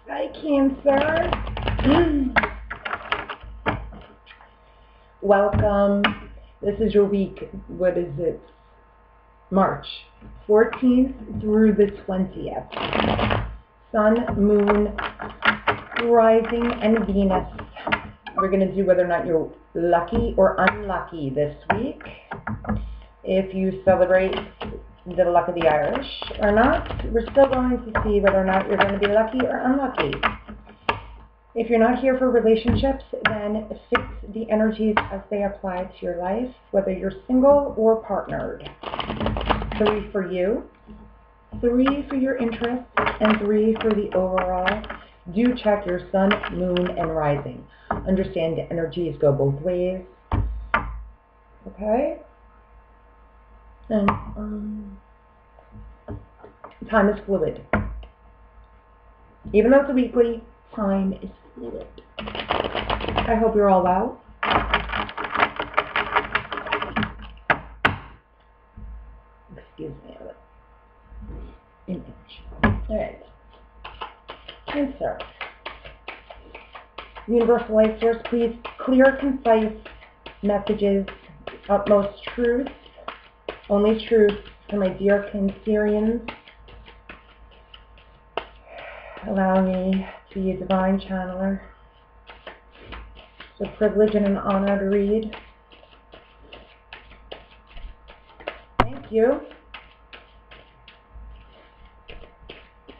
Hi, Cancer. Welcome. This is your week. What is it? March 14th through the 20th. Sun, Moon, Rising, and Venus. We're going to do whether or not you're lucky or unlucky this week. If you celebrate the luck of the Irish or not, we're still going to see whether or not you're going to be lucky or unlucky. If you're not here for relationships, then fix the energies as they apply to your life, whether you're single or partnered. 3 for you, 3 for your interests, and 3 for the overall. Do check your sun, moon, and rising. Understand the energies go both ways. Okay? And time is fluid. Even though it's a weekly, time is fluid. I hope you're all well. Excuse me. Image. All right. Cancer. Universal Light Source, please clear, concise messages, utmost truth, only truth for my dear Cancerians. Allow me to be a divine channeler. It's a privilege and an honor to read. Thank you.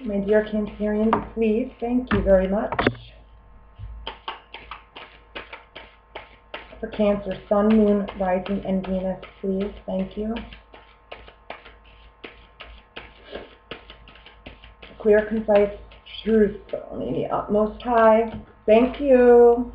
My dear Cancerians, please, thank you very much. For Cancer, Sun, Moon, Rising, and Venus, please, thank you. Clear, concise truth, only the utmost high. Thank you.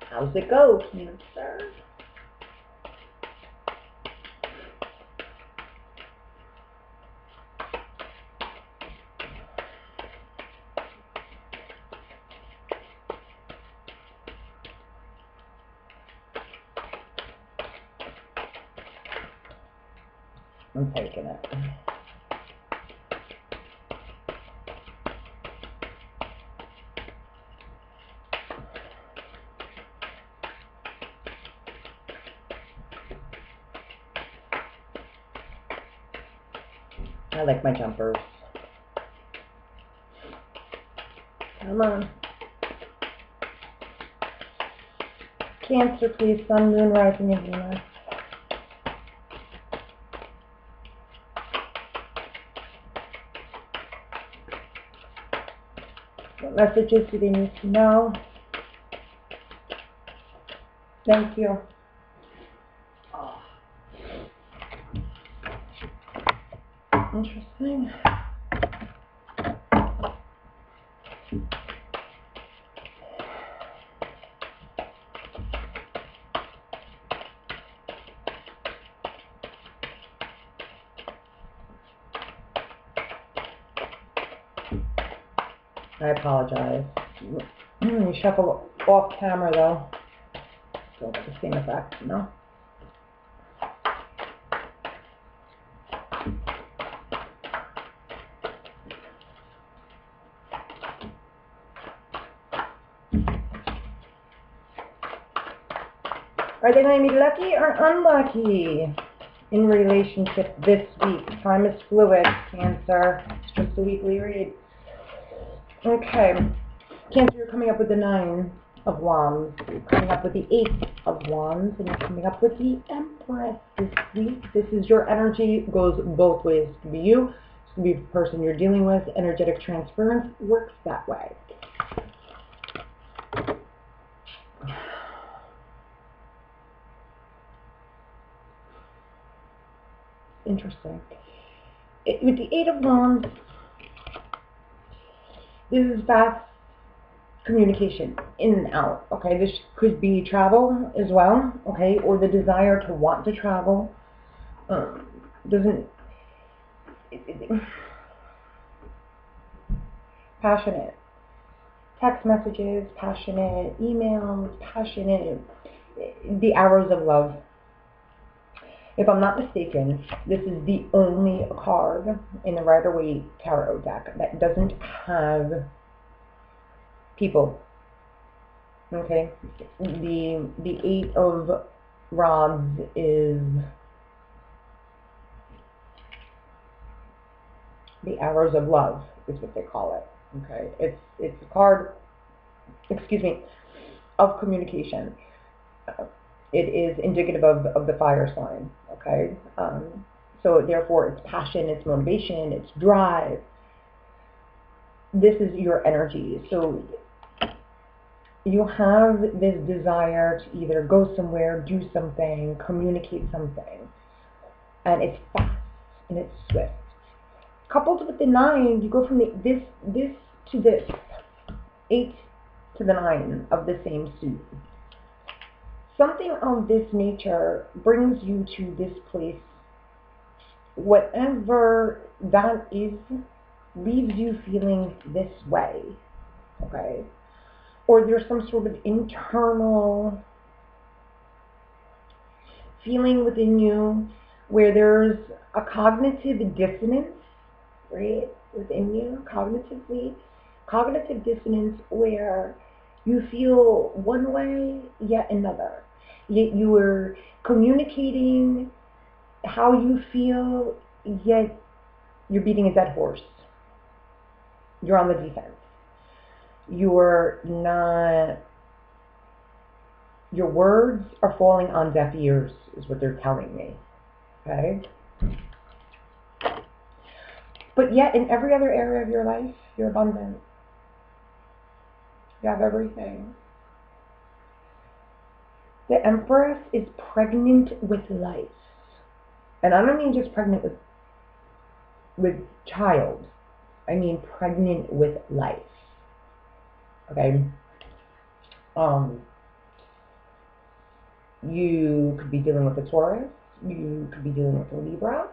How's it go, Cancer? I'm taking it. I like my jumpers. Come on. Cancer, please. Sun, Moon, Rising, and Venus. What messages do they need to know? Thank you. Interesting. I apologize. You shuffle off camera though. Still got the same effect, you know? Are they going to be lucky or unlucky in relationship this week? Time is fluid, Cancer. It's just a weekly read. Okay. Cancer, you're coming up with the 9 of Wands. You're coming up with the 8 of Wands. And you're coming up with the Empress this week. This is your energy. It goes both ways. It can be you. It can be the person you're dealing with. Energetic transference works that way. Interesting. With the 8 of Wands, this is fast communication, in and out, okay? This could be travel as well, okay? Or the desire to want to travel. passionate. Text messages, passionate. Emails, passionate. The arrows of love. If I'm not mistaken, this is the only card in the Rider-Waite Tarot deck that doesn't have people. Okay? The Eight of Rods is the arrows of love, is what they call it. Okay? It's a card, excuse me, of communication. It is indicative of the fire sign, okay? So therefore it's passion, it's motivation, it's drive. This is your energy. So you have this desire to either go somewhere, do something, communicate something, and it's fast and it's swift. Coupled with the 9, you go from this to this, 8 to the 9 of the same suit. Something of this nature brings you to this place. Whatever that is leaves you feeling this way, okay? Or there's some sort of internal feeling within you where there's a cognitive dissonance, right, within you, cognitive dissonance where you feel one way, yet another. Yet you are communicating how you feel, yet you're beating a dead horse. You're on the defense. You're not, your words are falling on deaf ears, is what they're telling me. Okay? But yet in every other area of your life, you're abundant. You have everything. The Empress is pregnant with life. And I don't mean just pregnant with child. I mean pregnant with life. Okay? You could be dealing with a Taurus. You could be dealing with a Libra.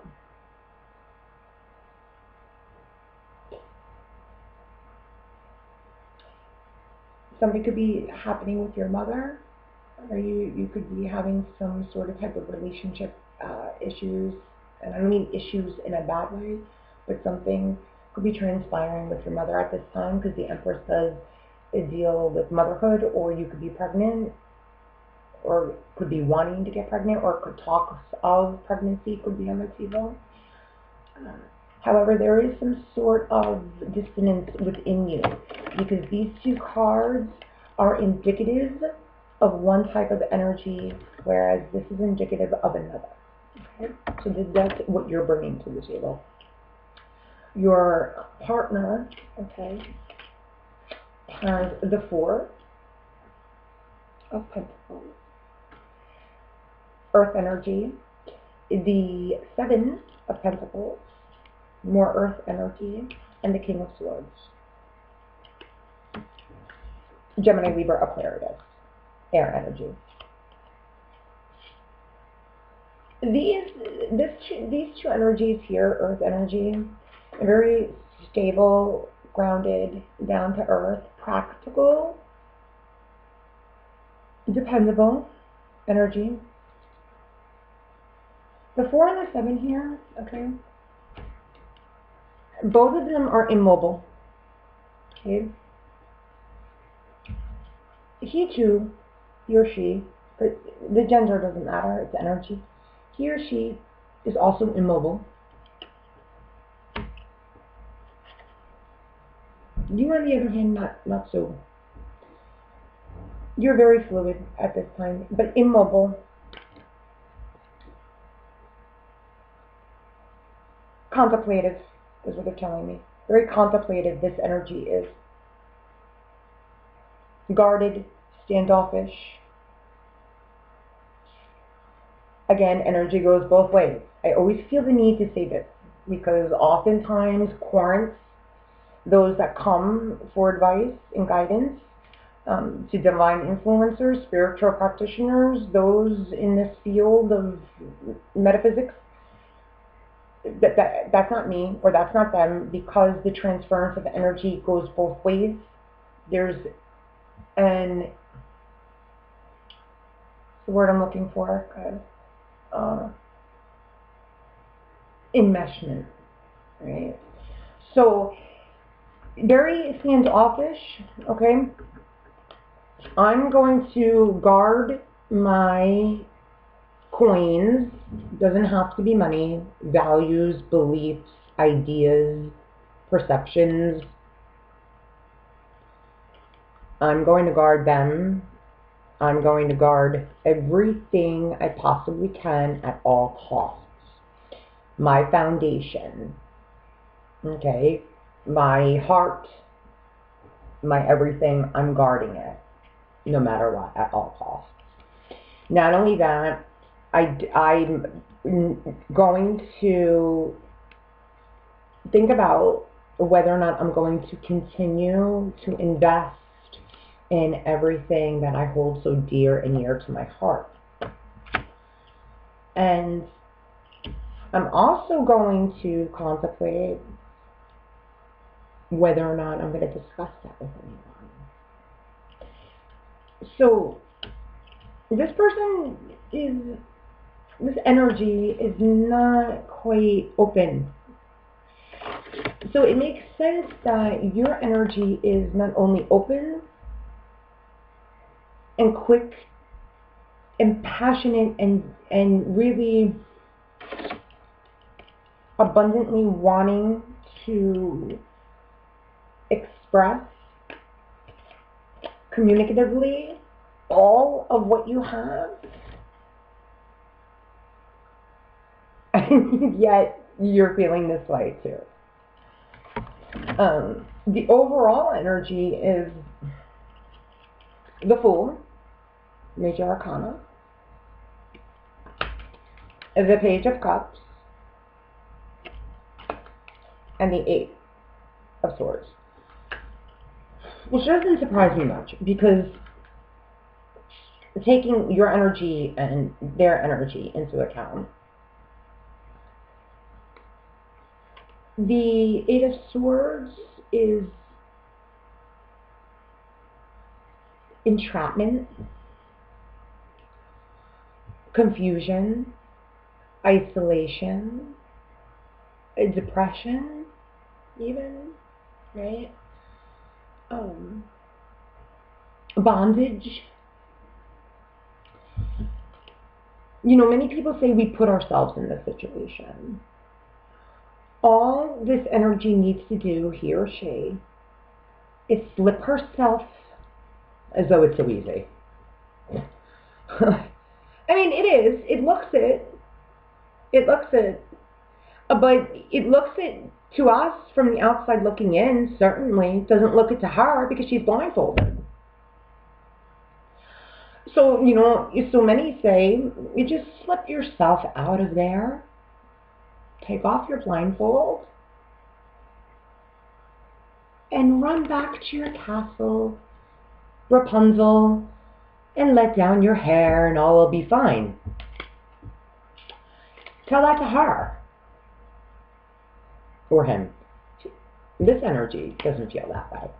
Something could be happening with your mother, or you could be having some sort of type of relationship issues, and I don't mean issues in a bad way, but something could be transpiring with your mother at this time, because the Empress does deal with motherhood, or you could be pregnant, or could be wanting to get pregnant, or could talk of pregnancy could be on the table. However, there is some sort of dissonance within you, because these two cards are indicative of one type of energy, whereas this is indicative of another. Okay? So that's what you're bringing to the table. Your partner, okay, has the 4 of Pentacles, Earth energy, the 7 of Pentacles, more Earth energy, and the King of Swords. Gemini, Libra, Aquarius, air energy. These two energies here, Earth energy, very stable, grounded, down to earth, practical, dependable energy. The 4 and the 7 here, okay, both of them are immobile. Okay. He too, he or she, but the gender doesn't matter, it's energy. He or she is also immobile. You, on the other hand, not so. You're very fluid at this time, but immobile. Contemplative is what they're telling me. Very contemplative, this energy is. Guarded, standoffish. Again, energy goes both ways. I always feel the need to say this, because oftentimes quarrants those that come for advice and guidance, to divine influencers, spiritual practitioners, those in this field of metaphysics, that's not me, or that's not them, because the transference of energy goes both ways. There's the word I'm looking for, enmeshment, right? So very standoffish, okay? I'm going to guard my coins. Doesn't have to be money. Values, beliefs, ideas, perceptions. I'm going to guard them. I'm going to guard everything I possibly can at all costs. My foundation, okay? My heart, my everything, I'm guarding it, no matter what, at all costs. Not only that, I'm going to think about whether or not I'm going to continue to invest in everything that I hold so dear and near to my heart. And I'm also going to contemplate whether or not I'm going to discuss that with anyone. So this person this energy is not quite open. So it makes sense that your energy is not only open and quick and passionate and really abundantly wanting to express communicatively all of what you have, and yet you're feeling this way too. The overall energy is the Fool, Major Arcana, the Page of Cups, and the Eight of Swords. Which doesn't surprise me much, because taking your energy and their energy into account, the Eight of Swords is entrapment, confusion, isolation, depression, even, right? Bondage. You know, many people say we put ourselves in this situation. All this energy needs to do, he or she, is slip herself, as though it's so easy. I mean, it is. It looks it. It looks it. But it looks it to us from the outside looking in, certainly. It doesn't look it to her because she's blindfolded. So, you know, so many say, you just slip yourself out of there, take off your blindfold, and run back to your castle, Rapunzel, and let down your hair and all will be fine. Tell that to her. Or him. This energy doesn't feel that way.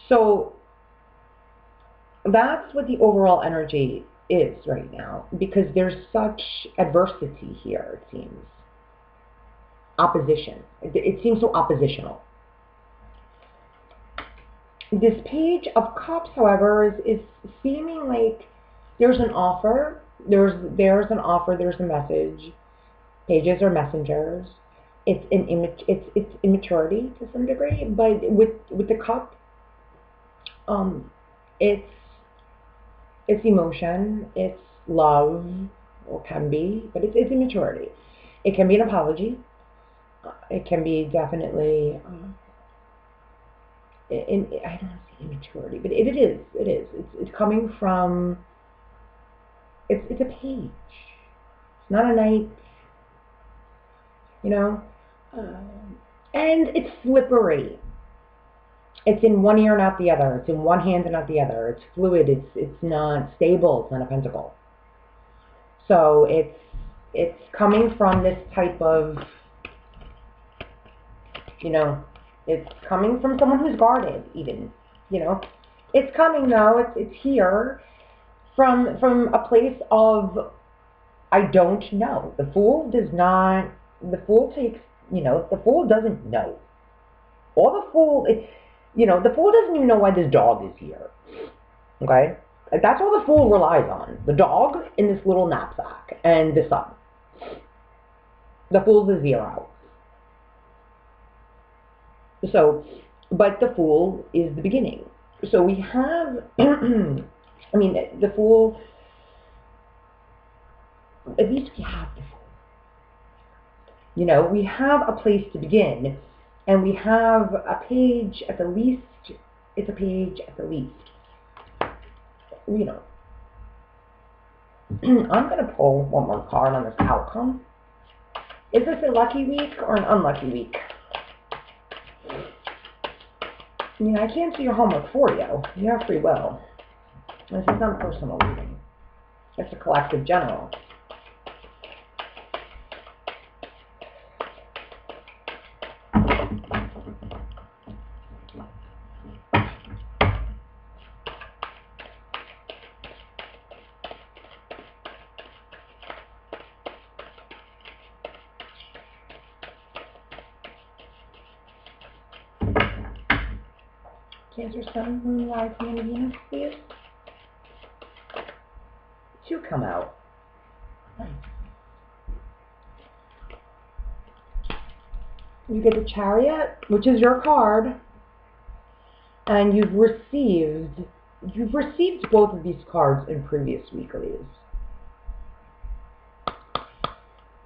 So that's what the overall energy is right now, because there's such adversity here, it seems. Opposition. It seems so oppositional. This Page of Cups, however, is seeming like there's an offer. There's an offer. There's a message. Pages are messengers. It's immaturity to some degree, but with the cup, it's emotion, it's love, or can be, but it's immaturity. It can be an apology. It can be definitely. I don't want to say immaturity, but it is. It's coming from. It's a page. It's not a knight. You know. And it's slippery. It's in one ear and out the other. It's in one hand and out the other. It's fluid. It's not stable. It's not a pentacle. So it's coming from this type of You know, it's coming from someone who's guarded, even. You know, it's coming though. It's here from a place of I don't know. The Fool does not. The Fool takes. You know, the Fool doesn't know. All the Fool, you know, the Fool doesn't even know why this dog is here. Okay, that's all the Fool relies on. The dog in this little knapsack and the sun. The Fool's a zero. So, but the Fool is the beginning. So we have, I mean, the Fool, at least we have the Fool. You know, we have a place to begin, and we have a page at the least, it's a page at the least. You know, I'm going to pull one more card on this outcome. Is this a lucky week or an unlucky week? I mean, I can't do your homework for you. You have free will. This is not personal reading. It's a collective general. Cancer, Sun, Moon, Rising, and Venus, please. Two come out. Nice. You get the Chariot, which is your card, and you've received both of these cards in previous weeklies.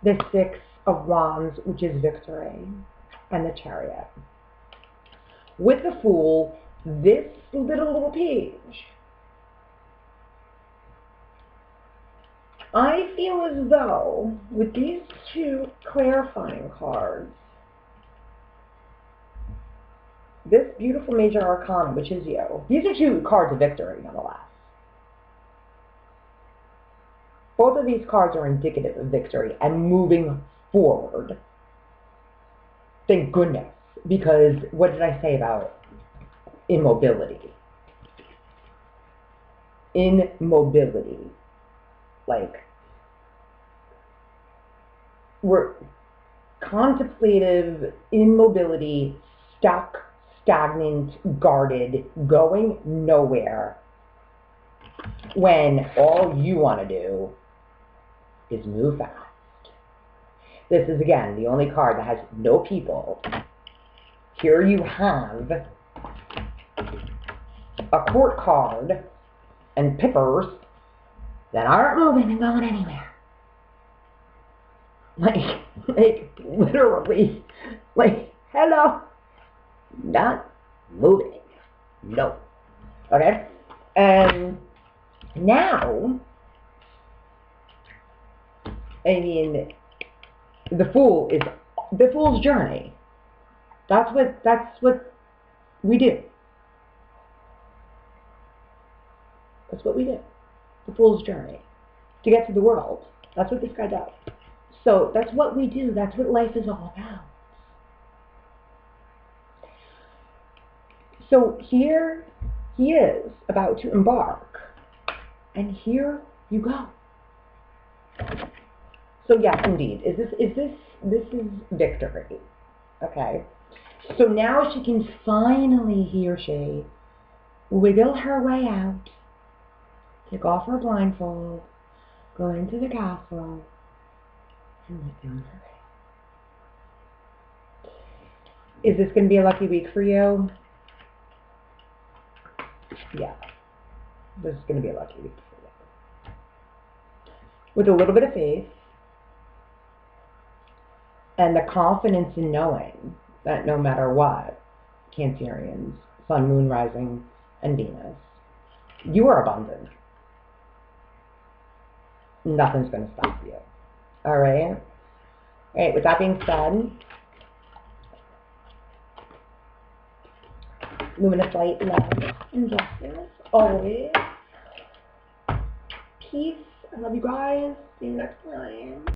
The Six of Wands, which is victory, and the Chariot. With the Fool, this little page, I feel as though with these two clarifying cards, this beautiful major arcana, which is you, these are two cards of victory nonetheless. Both of these cards are indicative of victory and moving forward. Thank goodness, because what did I say about immobility? Immobility. Like, we're contemplative, immobility, stuck, stagnant, guarded, going nowhere, when all you want to do is move fast. This is, again, the only card that has no people. Here you have a court card and pippers that aren't moving and going anywhere. Like literally, like, hello, not moving. No. Okay? And now, I mean, the Fool's journey. That's what we do. That's what we do. The Fool's journey. To get to the world. That's what this guy does. So that's what we do. That's what life is all about. So here he is about to embark. And here you go. So yes, indeed. This is victory. Okay. So now she can finally, he or she, wiggle her way out, take off her blindfold, go into the castle, and let down her veil. Is this going to be a lucky week for you? Yeah. This is going to be a lucky week for you. With a little bit of faith, and the confidence in knowing that no matter what, Cancerians, Sun, Moon, Rising, and Venus, you are abundant. Nothing's going to stop you. All right? All right, with that being said, luminous light, love, and blessings, always. Peace. I love you guys. See you next time.